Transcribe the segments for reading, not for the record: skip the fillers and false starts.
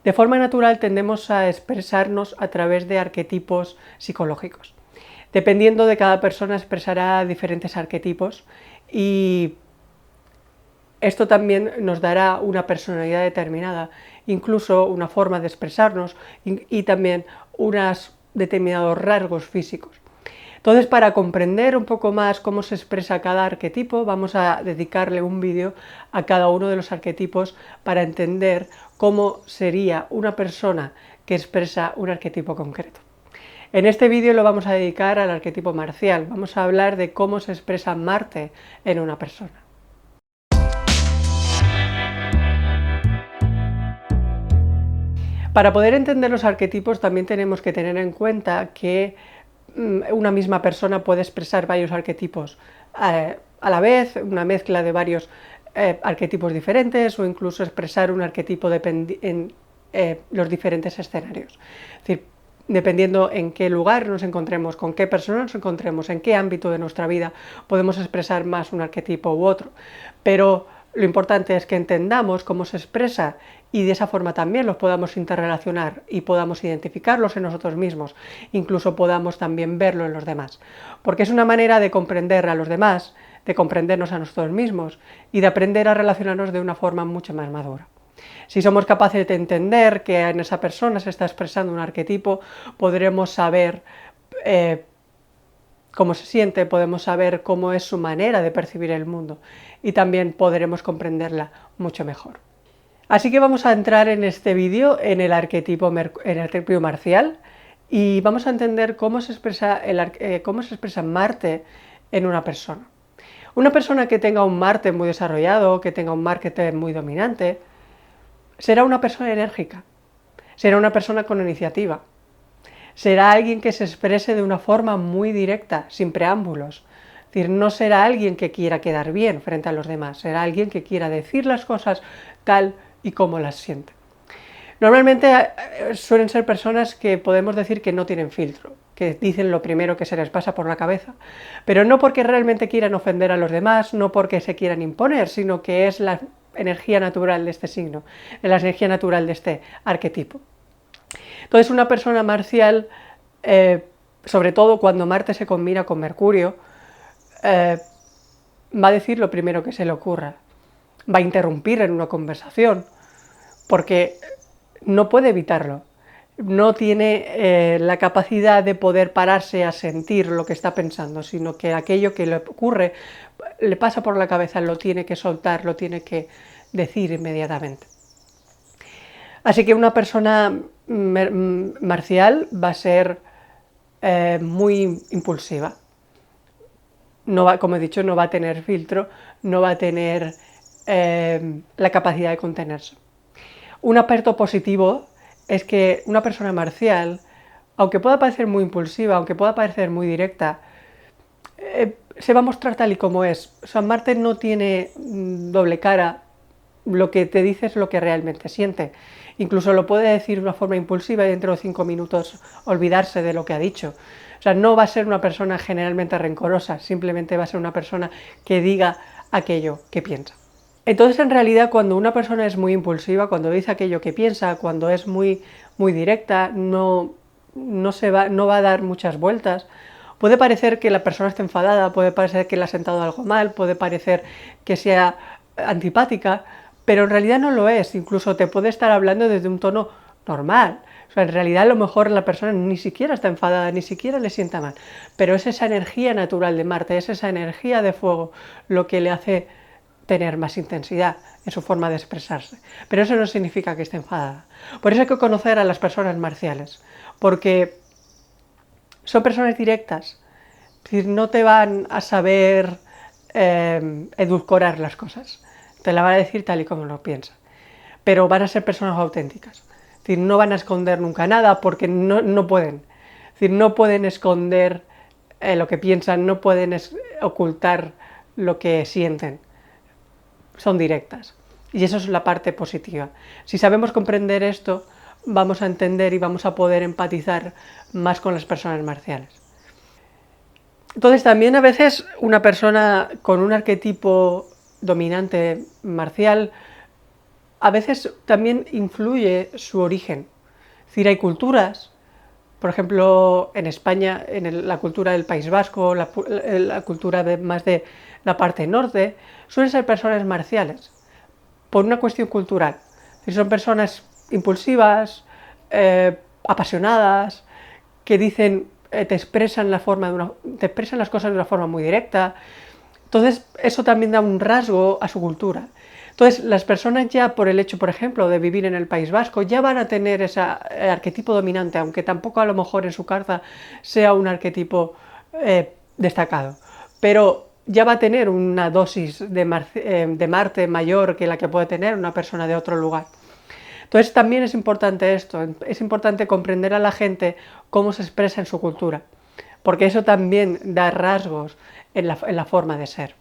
De forma natural tendemos a expresarnos a través de arquetipos psicológicos. Dependiendo de cada persona expresará diferentes arquetipos y esto también nos dará una personalidad determinada, incluso una forma de expresarnos y también unos determinados rasgos físicos. Entonces, para comprender un poco más cómo se expresa cada arquetipo, vamos a dedicarle un vídeo a cada uno de los arquetipos para entender cómo sería una persona que expresa un arquetipo concreto. En este vídeo lo vamos a dedicar al arquetipo marcial. Vamos a hablar de cómo se expresa Marte en una persona. Para poder entender los arquetipos también tenemos que tener en cuenta que una misma persona puede expresar varios arquetipos a la vez, una mezcla de varios arquetipos diferentes o incluso expresar un arquetipo en los diferentes escenarios. Es decir, dependiendo en qué lugar nos encontremos, con qué persona nos encontremos, en qué ámbito de nuestra vida podemos expresar más un arquetipo u otro. Pero lo importante es que entendamos cómo se expresa y de esa forma también los podamos interrelacionar y podamos identificarlos en nosotros mismos, incluso podamos también verlo en los demás. Porque es una manera de comprender a los demás, de comprendernos a nosotros mismos y de aprender a relacionarnos de una forma mucho más madura. Si somos capaces de entender que en esa persona se está expresando un arquetipo, podremos saber cómo se siente, podemos saber cómo es su manera de percibir el mundo y también podremos comprenderla mucho mejor. Así que vamos a entrar en este vídeo en el arquetipo marcial y vamos a entender cómo se expresa Marte en una persona. Una persona que tenga un Marte muy desarrollado, que tenga un Marte muy dominante, será una persona enérgica, será una persona con iniciativa, será alguien que se exprese de una forma muy directa, sin preámbulos. Es decir, no será alguien que quiera quedar bien frente a los demás, será alguien que quiera decir las cosas tal y como las siente. Normalmente suelen ser personas que podemos decir que no tienen filtro, que dicen lo primero que se les pasa por la cabeza, pero no porque realmente quieran ofender a los demás, no porque se quieran imponer, sino que es la energía natural de este signo, la energía natural de este arquetipo. Entonces, una persona marcial, sobre todo cuando Marte se combina con Mercurio, va a decir lo primero que se le ocurra, va a interrumpir en una conversación, porque no puede evitarlo, no tiene la capacidad de poder pararse a sentir lo que está pensando, sino que aquello que le ocurre le pasa por la cabeza, lo tiene que soltar, lo tiene que decir inmediatamente. Así que una persona marcial va a ser muy impulsiva. No va, como he dicho, no va a tener filtro, no va a tener la capacidad de contenerse. Un aspecto positivo es que una persona marcial, aunque pueda parecer muy impulsiva, aunque pueda parecer muy directa, se va a mostrar tal y como es. O sea, Marte no tiene doble cara, lo que te dice es lo que realmente siente. Incluso lo puede decir de una forma impulsiva y dentro de 5 minutos olvidarse de lo que ha dicho. O sea, no va a ser una persona generalmente rencorosa, simplemente va a ser una persona que diga aquello que piensa. Entonces, en realidad, cuando una persona es muy impulsiva, cuando dice aquello que piensa, cuando es muy directa, no va a dar muchas vueltas. Puede parecer que la persona esté enfadada, puede parecer que le ha sentado algo mal, puede parecer que sea antipática, pero en realidad no lo es. Incluso te puede estar hablando desde un tono normal. O sea, en realidad a lo mejor la persona ni siquiera está enfadada, ni siquiera le sienta mal, pero es esa energía natural de Marte, es esa energía de fuego lo que le hace tener más intensidad en su forma de expresarse. Pero eso no significa que esté enfadada. Por eso hay que conocer a las personas marciales, porque son personas directas, es decir, no te van a saber edulcorar las cosas, te la van a decir tal y como lo piensan, pero van a ser personas auténticas, es decir, no van a esconder nunca nada porque no pueden, es decir, no pueden esconder lo que piensan, no pueden ocultar lo que sienten, son directas. Y eso es la parte positiva. Si sabemos comprender esto, vamos a entender y vamos a poder empatizar más con las personas marciales. Entonces, también a veces una persona con un arquetipo dominante marcial a veces también influye su origen. Es decir, hay culturas, por ejemplo, en España, la cultura del País Vasco, la cultura más de la parte norte, suelen ser personas marciales, por una cuestión cultural. Es decir, son personas impulsivas, apasionadas, que dicen, te expresan te expresan las cosas de una forma muy directa. Entonces, eso también da un rasgo a su cultura. Entonces, las personas ya por el hecho, por ejemplo, de vivir en el País Vasco, ya van a tener ese arquetipo dominante, aunque tampoco a lo mejor en su carta sea un arquetipo destacado. Pero ya va a tener una dosis de Marte mayor que la que puede tener una persona de otro lugar. Entonces también es importante esto, es importante comprender a la gente cómo se expresa en su cultura, porque eso también da rasgos en la forma de ser.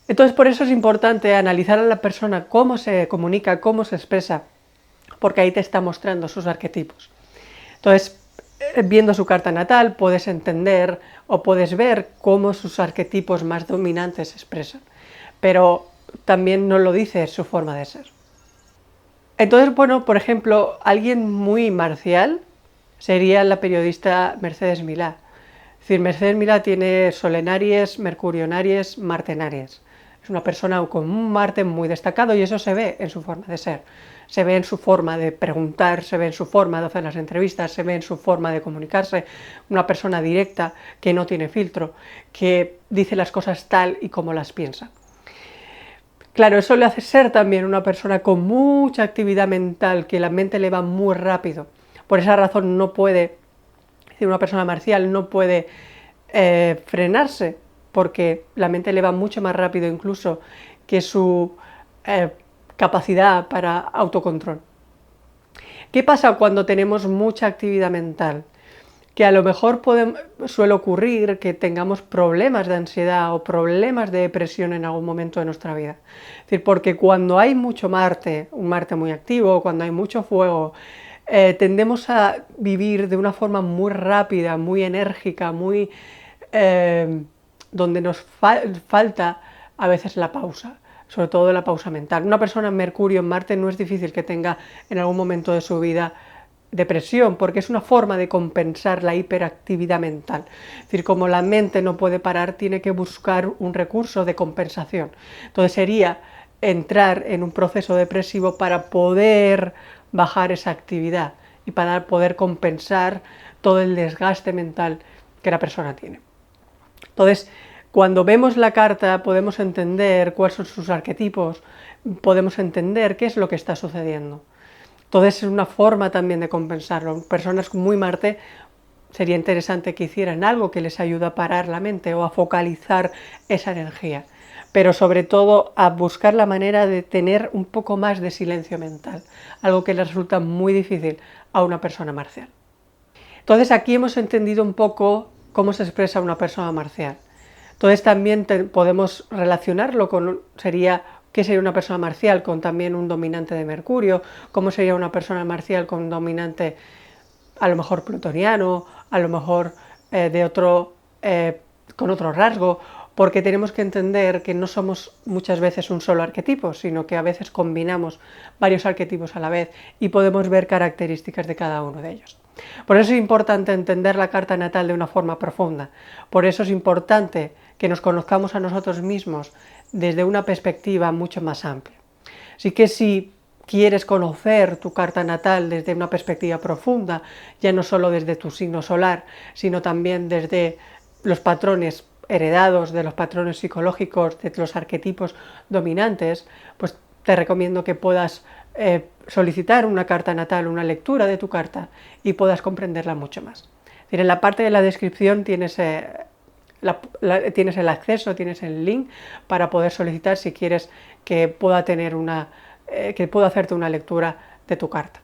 Entonces por eso es importante analizar a la persona cómo se comunica, cómo se expresa, porque ahí te está mostrando sus arquetipos. Entonces, viendo su carta natal puedes entender o puedes ver cómo sus arquetipos más dominantes se expresan, pero también no lo dice su forma de ser. Entonces, bueno, por ejemplo, alguien muy marcial sería la periodista Mercedes Milá. Es decir, Mercedes Milá tiene Sol en Aries, Mercurio en Aries, Marte en Aries. Es una persona con un Marte muy destacado y eso se ve en su forma de ser. Se ve en su forma de preguntar, se ve en su forma de hacer las entrevistas, se ve en su forma de comunicarse. Una persona directa, que no tiene filtro, que dice las cosas tal y como las piensa. Claro, eso le hace ser también una persona con mucha actividad mental, que la mente le va muy rápido. Por esa razón no puede, es decir, una persona marcial no puede frenarse, porque la mente le va mucho más rápido incluso que su capacidad para autocontrol. ¿Qué pasa cuando tenemos mucha actividad mental? Que a lo mejor suele ocurrir que tengamos problemas de ansiedad o problemas de depresión en algún momento de nuestra vida. Es decir, porque cuando hay mucho Marte, un Marte muy activo, cuando hay mucho fuego, tendemos a vivir de una forma muy rápida, muy enérgica, donde nos falta a veces la pausa, sobre todo la pausa mental. Una persona en Mercurio en Marte no es difícil que tenga en algún momento de su vida depresión, porque es una forma de compensar la hiperactividad mental. Es decir, como la mente no puede parar, tiene que buscar un recurso de compensación. Entonces sería entrar en un proceso depresivo para poder bajar esa actividad y para poder compensar todo el desgaste mental que la persona tiene. Entonces, cuando vemos la carta podemos entender cuáles son sus arquetipos, podemos entender qué es lo que está sucediendo. Entonces es una forma también de compensarlo. Personas con muy Marte sería interesante que hicieran algo que les ayude a parar la mente o a focalizar esa energía, pero sobre todo a buscar la manera de tener un poco más de silencio mental, algo que le resulta muy difícil a una persona marcial. Entonces aquí hemos entendido un poco cómo se expresa una persona marcial. Entonces también podemos relacionarlo con, ¿qué sería una persona marcial con también un dominante de Mercurio? ¿Cómo sería una persona marcial con un dominante a lo mejor plutoniano, a lo mejor con otro rasgo? Porque tenemos que entender que no somos muchas veces un solo arquetipo, sino que a veces combinamos varios arquetipos a la vez y podemos ver características de cada uno de ellos. Por eso es importante entender la carta natal de una forma profunda. Por eso es importante que nos conozcamos a nosotros mismos desde una perspectiva mucho más amplia. Así que si quieres conocer tu carta natal desde una perspectiva profunda, ya no solo desde tu signo solar, sino también desde los patrones heredados, de los patrones psicológicos, de los arquetipos dominantes, pues te recomiendo que puedas solicitar una carta natal, una lectura de tu carta y puedas comprenderla mucho más. Es decir, en la parte de la descripción tienes el acceso, tienes el link para poder solicitar si quieres que pueda hacerte una lectura de tu carta.